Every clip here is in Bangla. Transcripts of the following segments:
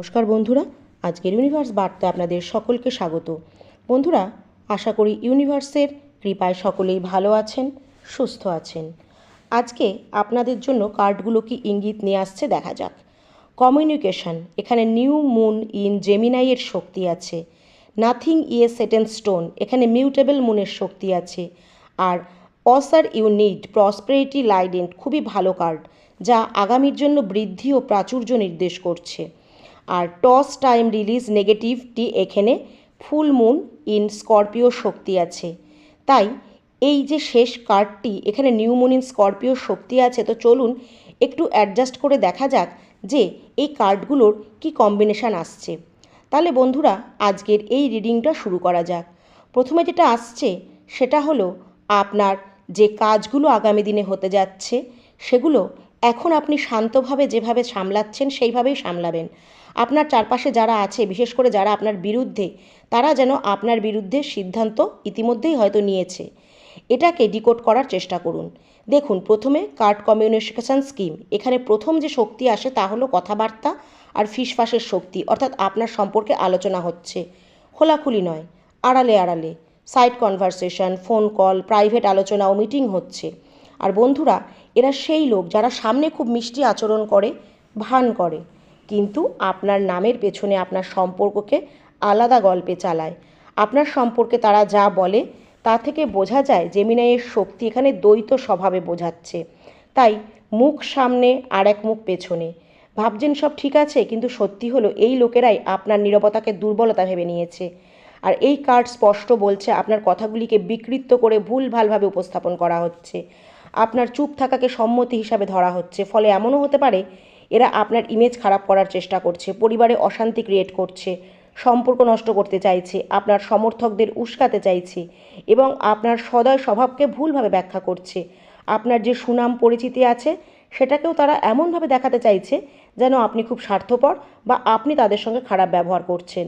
নমস্কার বন্ধুরা, আজকের ইউনিভার্স বার্তায় আপনাদের সকলকে স্বাগত। বন্ধুরা, আশা করি ইউনিভার্সের কৃপায় সকলেই ভালো আছেন, সুস্থ আছেন। আজকে আপনাদের জন্য কার্ডগুলো কি ইঙ্গিত নিয়ে আসছে দেখা যাক। কমিউনিকেশন, এখানে নিউ মুন ইন জেমিনাইয়ের শক্তি আছে। নাথিং ইয়ে সেট ইন স্টোন, এখানে মিউটেবল মুনের শক্তি আছে। আর অসার ইউনিট প্রসপেরিটি লাইডেন্ট, খুবই ভালো কার্ড, যা আগামীর জন্য বৃদ্ধি ও প্রাচুর্য নির্দেশ করছে। আর টস টাইম রিলিজ নেগেটিভটি, এখানে ফুল মুন ইন স্করপিও শক্তি আছে। তাই এই যে শেষ কার্ডটি, এখানে নিউ মুন ইন স্করপিও শক্তি আছে। তো চলুন একটু অ্যাডজাস্ট করে দেখা যাক যে এই কার্ডগুলোর কি কম্বিনেশান আসছে। তাহলে বন্ধুরা, আজকের এই রিডিংটা শুরু করা যাক। প্রথমে যেটা আসছে সেটা হলো আপনার যে কাজগুলো আগামী দিনে হতে যাচ্ছে সেগুলো এখন আপনি শান্তভাবে যেভাবে সামলাচ্ছেন সেইভাবেই সামলাবেন। আপনার চারপাশে যারা আছে, বিশেষ করে যারা আপনার বিরুদ্ধে, তারা যেন আপনার বিরুদ্ধে সিদ্ধান্ত ইতিমধ্যেই হয়তো নিয়েছে, এটাকে ডিকোড করার চেষ্টা করুন। দেখুন, প্রথমে কার্ড কমিউনিকেশন স্কিম, এখানে প্রথম যে শক্তি আসে তা হলো কথাবার্তা আর ফিসফাসের শক্তি, অর্থাৎ আপনার সম্পর্কে আলোচনা হচ্ছে, খোলাখুলি নয়, আড়ালে আড়ালে side conversation, phone call, private আলোচনা ও মিটিং হচ্ছে। আর বন্ধুরা, এরা সেই লোক যারা সামনে খুব মিষ্টি আচরণ করে, ভান করে, কিন্তু আপনার নামের পেছনে আপনার সম্পর্ককে আলাদা গল্পে চালায়। আপনার সম্পর্কে তারা যা বলে তা থেকে বোঝা যায় জেমিনাইয়ের শক্তি এখানে দ্বৈত স্বভাবে বোঝাচ্ছে। তাই মুখ সামনে আর এক মুখ পেছনে, ভাবছেন সব ঠিক আছে, কিন্তু সত্যি হলো এই লোকেরাই আপনার নীরবতাকে দুর্বলতা ভেবে নিয়েছে। আর এই কার্ড স্পষ্ট বলছে আপনার কথাগুলিকে বিকৃত করে ভুলভালভাবে উপস্থাপন করা হচ্ছে। আপনার চুপ থাকাকে সম্মতি হিসাবে ধরা হচ্ছে। ফলে এমনও হতে পারে এরা আপনার ইমেজ খারাপ করার চেষ্টা করছে, পরিবারে অশান্তি ক্রিয়েট করছে, সম্পর্ক নষ্ট করতে চাইছে, আপনার সমর্থকদের উস্কাতে চাইছে এবং আপনার সদয় স্বভাবকে ভুলভাবে ব্যাখ্যা করছে। আপনার যে সুনাম পরিচিতি আছে সেটাকেও তারা এমনভাবে দেখাতে চাইছে যেন আপনি খুব স্বার্থপর বা আপনি তাদের সঙ্গে খারাপ ব্যবহার করছেন।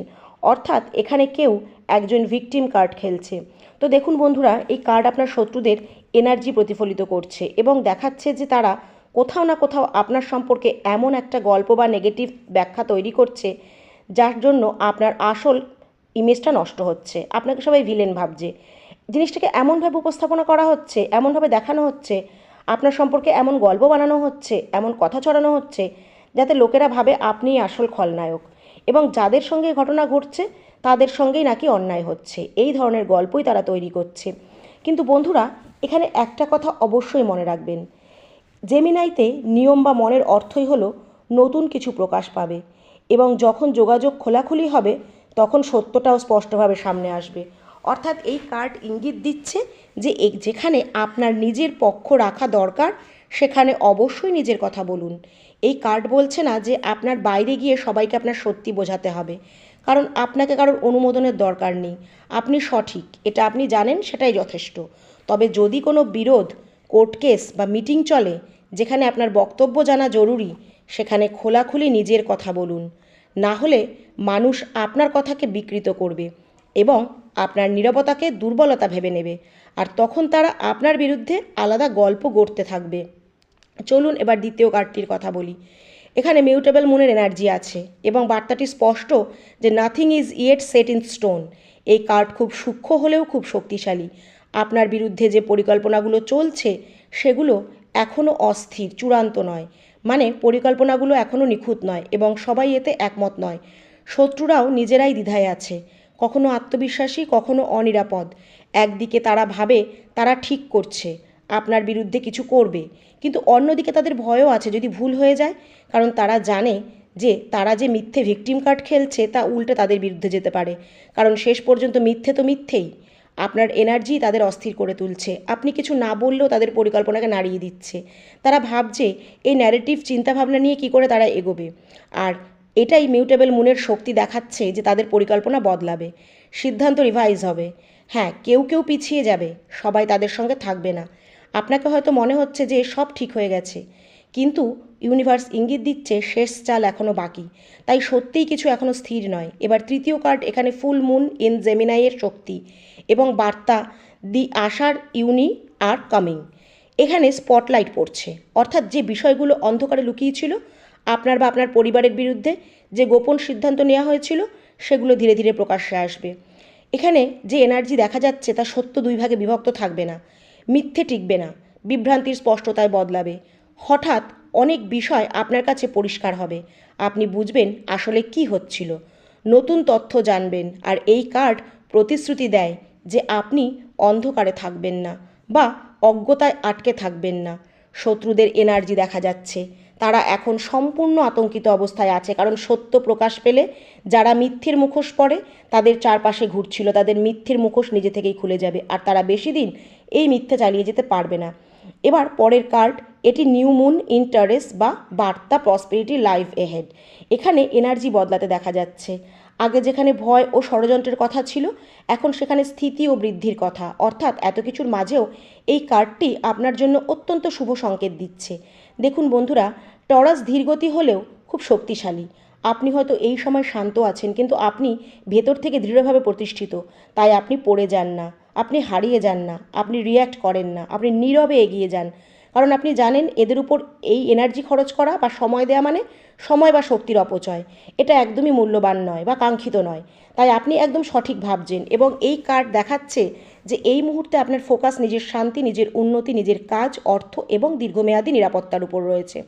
অর্থাৎ এখানে কেউ একজন ভিকটিম কার্ড খেলছে। তো দেখুন বন্ধুরা, এই কার্ড আপনার শত্রুদের এনার্জি প্রতিফলিত করছে এবং দেখাচ্ছে যে তারা কোথাও না কোথাও আপনার সম্পর্কে এমন একটা গল্প বা নেগেটিভ ব্যাখ্যা তৈরি করছে যার জন্য আপনার আসল ইমেজটা নষ্ট হচ্ছে। আপনাকে সবাই ভিলেন ভাবছে। জিনিসটাকে এমনভাবে উপস্থাপনা করা হচ্ছে, এমনভাবে দেখানো হচ্ছে, আপনার সম্পর্কে এমন গল্প বানানো হচ্ছে, এমন কথা ছড়ানো হচ্ছে যাতে লোকেরা ভাবে আপনিই আসল খলনায়ক এবং যাদের সঙ্গে ঘটনা ঘটছে তাদের সঙ্গেই নাকি অন্যায় হচ্ছে। এই ধরনের গল্পই তারা তৈরি করছে। কিন্তু বন্ধুরা, এখানে একটা কথা অবশ্যই মনে রাখবেন, জেমিনাইতে নিয়ম বা মনের অর্থই হলো নতুন কিছু প্রকাশ পাবে এবং যখন যোগাযোগ খোলাখুলি হবে তখন সত্যটাও স্পষ্টভাবে সামনে আসবে। অর্থাৎ এই কার্ড ইঙ্গিত দিচ্ছে যে যেখানে আপনার নিজের পক্ষ রাখা দরকার সেখানে অবশ্যই নিজের কথা বলুন। এই কার্ড বলছে না যে আপনার বাইরে গিয়ে সবাইকে আপনার সত্যি বোঝাতে হবে, কারণ আপনাকে কারোর অনুমোদনের দরকার নেই। আপনি সঠিক, এটা আপনি জানেন, সেটাই যথেষ্ট। তবে যদি কোনো বিরোধ, কোর্ট কেস বা মিটিং চলে যেখানে আপনার বক্তব্য জানা জরুরি, সেখানে খোলাখুলি নিজের কথা বলুন। না হলে মানুষ আপনার কথাকে বিকৃত করবে এবং আপনার নীরবতাকে দুর্বলতা ভেবে নেবে, আর তখন তারা আপনার বিরুদ্ধে আলাদা গল্প গড়তে থাকবে। চলুন এবার দ্বিতীয় কার্ডটির কথা বলি। এখানে মিউটেবল মুনের এনার্জি আছে এবং বার্তাটি স্পষ্ট যে nothing is yet set in stone. এই কার্ড খুব সূক্ষ্ম হলেও খুব শক্তিশালী। আপনার বিরুদ্ধে যে পরিকল্পনাগুলো চলছে সেগুলো এখনও অস্থির, চূড়ান্ত নয়। মানে পরিকল্পনাগুলো এখনও নিখুঁত নয় এবং সবাই এতে একমত নয়। শত্রুরাও নিজেরাই দ্বিধায় আছে, কখনো আত্মবিশ্বাসী, কখনো অনিরাপদ। একদিকে তারা ভাবে তারা ঠিক করছে, আপনার বিরুদ্ধে কিছু করবে, কিন্তু অন্যদিকে তাদের ভয়ও আছে যদি ভুল হয়ে যায়, কারণ তারা জানে যে তারা যে মিথ্যে ভিকটিম কার্ড খেলছে তা উল্টে তাদের বিরুদ্ধে যেতে পারে, কারণ শেষ পর্যন্ত মিথ্যে তো মিথ্যেই। আপনার এনার্জি তাদের অস্থির করে তুলছে। আপনি কিছু না বললেও তাদের পরিকল্পনাকে নাড়িয়ে দিচ্ছে। তারা ভাবছে এই ন্যারেটিভ চিন্তাভাবনা নিয়ে কী করে তারা এগোবে। আর এটাই মিউটেবল মুনের শক্তি দেখাচ্ছে যে তাদের পরিকল্পনা বদলাবে, সিদ্ধান্ত রিভাইজ হবে। হ্যাঁ, কেউ কেউ পিছিয়ে যাবে, সবাই তাদের সঙ্গে থাকবে না। আপনাকে হয়তো মনে হচ্ছে যে সব ঠিক হয়ে গেছে, কিন্তু ইউনিভার্স ইঙ্গিত দিচ্ছে শেষ চাল এখনও বাকি। তাই সত্যিই কিছু এখনও স্থির নয়। এবার তৃতীয় কার্ড, এখানে ফুল মুন ইন জেমিনাইয়ের শক্তি এবং বার্তা দি আশার ইউনি আর কামিং। এখানে স্পটলাইট পড়ছে, অর্থাৎ যে বিষয়গুলো অন্ধকারে লুকিয়ে ছিল আপনার বা আপনার পরিবারের বিরুদ্ধে যে গোপন সিদ্ধান্ত নেওয়া হয়েছিল সেগুলো ধীরে ধীরে প্রকাশ্যে আসবে। এখানে যে এনার্জি দেখা যাচ্ছে তা সত্য দুই ভাগে বিভক্ত থাকবে না, মিথ্যে টিকবে না, বিভ্রান্তির স্পষ্টতায় বদলাবে। হঠাৎ অনেক বিষয় আপনার কাছে পরিষ্কার হবে, আপনি বুঝবেন আসলে কি হচ্ছিল, নতুন তথ্য জানবেন। আর এই কার্ড প্রতিশ্রুতি দেয় যে আপনি অন্ধকারে থাকবেন না বা অজ্ঞতায় আটকে থাকবেন না। শত্রুদের এনার্জি দেখা যাচ্ছে, তারা এখন সম্পূর্ণ আতঙ্কিত অবস্থায় আছে, কারণ সত্য প্রকাশ পেলে যারা মিথ্যের মুখোশ পরে তাদের চারপাশে ঘুরছিল, তাদের মিথ্যের মুখোশ নিজে থেকেই খুলে যাবে, আর তারা বেশি দিন এই মিথ্যে চালিয়ে যেতে পারবে না। এবার পরের কার্ড, এটি নিউ মুন ইন্টারেস্ট বা বার্তা প্রসপেরিটি লাইফ এহেড। এখানে এনার্জি বদলাতে দেখা যাচ্ছে। আগে যেখানে ভয় ও ষড়যন্ত্রের কথা ছিল, এখন সেখানে স্থিতি ও বৃদ্ধির কথা। অর্থাৎ এত কিছুর মাঝেও এই কার্ডটি আপনার জন্য অত্যন্ত শুভ সংকেত দিচ্ছে। দেখুন বন্ধুরা, টরাস ধীরগতি হলেও খুব শক্তিশালী। আপনি হয়তো এই সময় শান্ত আছেন, কিন্তু আপনি ভেতর থেকে দৃঢ়ভাবে প্রতিষ্ঠিত। তাই আপনি পড়ে যান না, আপনি হারিয়ে যান না, আপনি রিয়্যাক্ট করেন না, আপনি নীরবে এগিয়ে যান। কারণ আপনি জানেন এদের উপর এই এনার্জি খরচ করা বা সময় দেওয়া মানে সময় বা শক্তির অপচয়। এটা একদমই মূল্যবান নয় বা কাঙ্ক্ষিত নয়। তাই আপনি একদম সঠিক ভাবছেন, এবং এই কার্ড দেখাচ্ছে যে এই মুহূর্তে আপনার ফোকাস নিজের শান্তি, নিজের উন্নতি, নিজের কাজ, অর্থ এবং দীর্ঘমেয়াদী নিরাপত্তার উপর রয়েছে।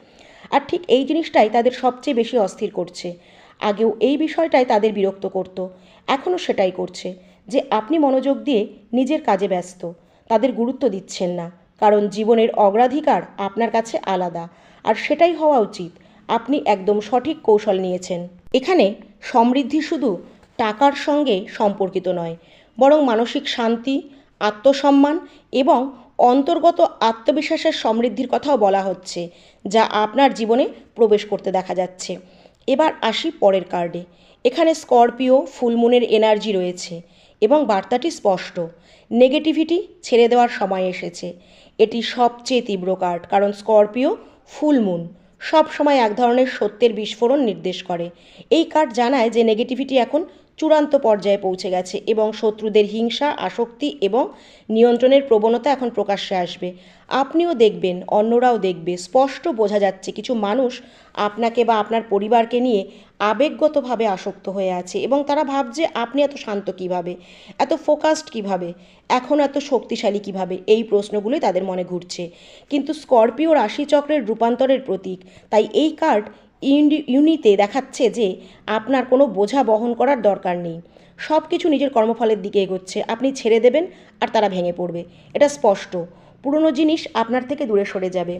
আর ঠিক এই জিনিসটাই তাদের সবচেয়ে বেশি অস্থির করছে। আগেও এই বিষয়টাই তাদের বিরক্ত করত, এখনও সেটাই করছে, যে আপনি মনোযোগ দিয়ে নিজের কাজে ব্যস্ত, তাদের গুরুত্ব দিচ্ছেন না। কারণ জীবনের অগ্রাধিকার আপনার কাছে আলাদা, আর সেটাই হওয়া উচিত। আপনি একদম সঠিক কৌশল নিয়েছেন। এখানে সমৃদ্ধি শুধু টাকার সঙ্গে সম্পর্কিত নয়, বরং মানসিক শান্তি, আত্মসম্মান এবং অন্তর্গত আত্মবিশ্বাসের সমৃদ্ধির কথাও বলা হচ্ছে, যা আপনার জীবনে প্রবেশ করতে দেখা যাচ্ছে। এবার আসি পরের কার্ডে। এখানে স্করপিও ফুলমুনের এনার্জি রয়েছে এবং বার্তাটি স্পষ্ট, নেগেটিভিটি ছেড়ে দেওয়ার সময় এসেছে। এটি সবচেয়ে তীব্র কার্ড, কারণ স্করপিও ফুলমুন সব সময় এক ধরনের সত্যের বিস্ফোরণ নির্দেশ করে। এই কার্ড জানায় যে নেগেটিভিটি এখন চূড়ান্ত পর্যায়ে পৌঁছে গেছে এবং শত্রুদের হিংসা, আসক্তি এবং নিয়ন্ত্রণের প্রবণতা এখন প্রকাশ্যে আসবে। আপনিও দেখবেন, অন্যরাও দেখবে। স্পষ্ট বোঝা যাচ্ছে কিছু মানুষ আপনাকে বা আপনার পরিবারকে নিয়ে আবেগগতভাবে আসক্ত হয়ে আছে, এবং তারা ভাবছে আপনি এত শান্ত কিভাবে, এত ফোকাসড কিভাবে, এখন এত শক্তিশালী কিভাবে, এই প্রশ্নগুলোই তাদের মনে ঘুরছে। কিন্তু স্করপিও রাশিচক্রের রূপান্তরের প্রতীক, তাই এই কার্ড ইউনিতে দেখাচ্ছে যে আপনার কোনো বোঝা বহন করার দরকার নেই। সব কিছু নিজের কর্মফলের দিকে এগোচ্ছে, আপনি ছেড়ে দেবেন আর তারা ভেঙে পড়বে। এটা স্পষ্ট। পুরনো জিনিস আপনার থেকে দূরে সরে যাবে,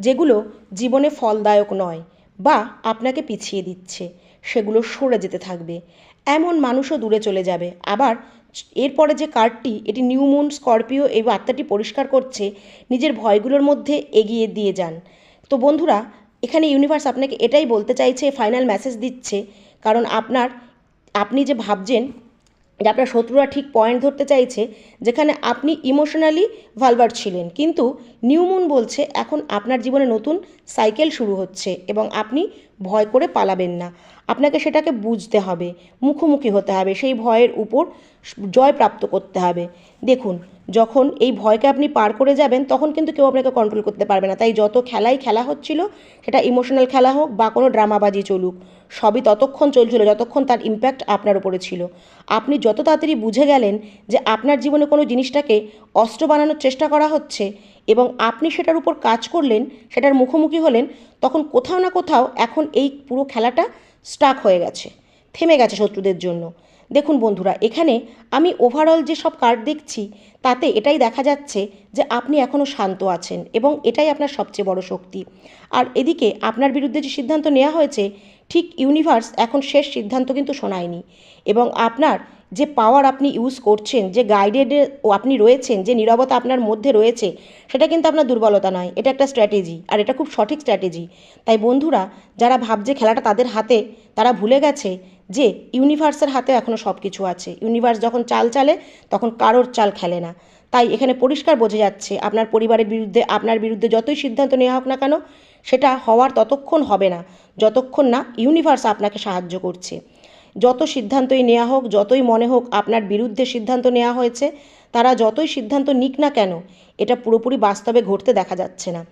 যেগুলো জীবনে ফলদায়ক নয় বা আপনাকে পিছিয়ে দিচ্ছে, সেগুলো সরে যেতে থাকবে। এমন মানুষও দূরে চলে যাবে। আবার এরপরে যে কার্ডটি, এটি নিউ মুন স্করপিও, এই বার্তাটি পরিষ্কার করছে নিজের ভয়গুলোর মধ্যে এগিয়ে দিয়ে যান। তো বন্ধুরা, এখানে ইউনিভার্স আপনাকে এটাই বলতে চাইছে, ফাইনাল মেসেজ দিচ্ছে। কারণ আপনি যে ভাবছেন যে আপনার শত্রুরা ঠিক পয়েন্ট ধরতে চাইছে যেখানে আপনি ইমোশনালি ভালভার ছিলেন, কিন্তু নিউ মুন বলছে এখন আপনার জীবনে নতুন সাইকেল শুরু হচ্ছে এবং আপনি ভয় করে পালাবেন না। আপনাকে সেটাকে বুঝতে হবে, মুখোমুখি হতে হবে, সেই ভয়ের উপর জয় প্রাপ্ত করতে হবে। দেখুন, যখন এই ভয়কে আপনি পার করে যাবেন তখন কিন্তু কেউ আপনাকে কন্ট্রোল করতে পারবে না। তাই যত খেলাই খেলা হচ্ছিল, সেটা ইমোশনাল খেলা হোক বা কোনো ড্রামাবাজি চলুক, সবই ততক্ষণ চলছিল যতক্ষণ তার ইম্প্যাক্ট আপনার উপরে ছিল। আপনি যত তাড়াতাড়ি বুঝে গেলেন যে আপনার জীবনে কোনো জিনিসটাকে অস্ত্র বানানোর চেষ্টা করা হচ্ছে এবং আপনি সেটার উপর কাজ করলেন, সেটার মুখোমুখি হলেন, তখন কোথাও না কোথাও এখন এই পুরো খেলাটা স্টাক হয়ে গেছে, থেমে গেছে শত্রুদের জন্য। দেখুন বন্ধুরা, এখানে আমি ওভারঅল যে সব কার্ড দেখছি তাতে এটাই দেখা যাচ্ছে যে আপনি এখনও শান্ত আছেন এবং এটাই আপনার সবচেয়ে বড় শক্তি। আর এদিকে আপনার বিরুদ্ধে যে সিদ্ধান্ত নেওয়া হয়েছে, ঠিক ইউনিভার্স এখন শেষ সিদ্ধান্ত কিন্তু শোনায়নি, এবং আপনার যে পাওয়ার আপনি ইউজ করছেন, যে গাইডেডে আপনি রয়েছেন, যে নীরবতা আপনার মধ্যে রয়েছে, সেটা কিন্তু আপনার দুর্বলতা নয়, এটা একটা স্ট্র্যাটেজি, আর এটা খুব সঠিক স্ট্র্যাটেজি। তাই বন্ধুরা, যারা ভাবছে খেলাটা তাদের হাতে, তারা ভুলে গেছে যে ইউনিভার্সের হাতে এখনও সব কিছু আছে। ইউনিভার্স যখন চাল চালে তখন কারোর চাল খেলে না। তাই এখানে পরিষ্কার বোঝা যাচ্ছে আপনার পরিবারের বিরুদ্ধে, আপনার বিরুদ্ধে যতই সিদ্ধান্ত নেওয়া হোক না কেন, সেটা হওয়ার ততক্ষণ হবে না যতক্ষণ না ইউনিভার্স আপনাকে সাহায্য করছে। যত সিদ্ধান্তই নেওয়া হোক, যতই মনে হোক আপনার বিরুদ্ধে সিদ্ধান্ত নেওয়া হয়েছে, তারা যতই সিদ্ধান্ত নিক না কেন, এটা পুরোপুরি বাস্তবে ঘটতে দেখা যাচ্ছে না।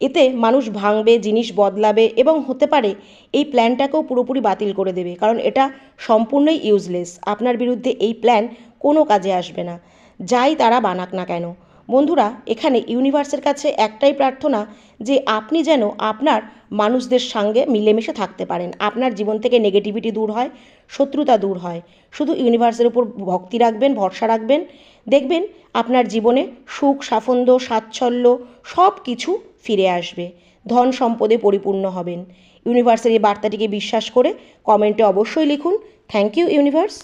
এতে মানুষ ভাঙবে, জিনিস বদলাবে এবং হতে পারে এই প্ল্যানটাকেও পুরোপুরি বাতিল করে দেবে, কারণ এটা সম্পূর্ণই ইউজলেস। আপনার বিরুদ্ধে এই প্ল্যান কোনো কাজে আসবে না, যাই তারা বানাক না কেন। বন্ধুরা, এখানে ইউনিভার্সের কাছে একটাই প্রার্থনা যে আপনি যেন আপনার মানুষদের সঙ্গে মিলেমিশে থাকতে পারেন, আপনার জীবন থেকে নেগেটিভিটি দূর হয়, শত্রুতা দূর হয়। শুধু ইউনিভার্সের উপর ভক্তি রাখবেন, ভরসা রাখবেন, দেখবেন আপনার জীবনে সুখ, সাফল্য, সাচ্ছল্য সব কিছু ফিরে আসবে, ধন সম্পদে পরিপূর্ণ হবেন। ইউনিভার্সের এই বার্তাটিকে বিশ্বাস করে কমেন্টে অবশ্যই লিখুন থ্যাংক ইউ ইউনিভার্স।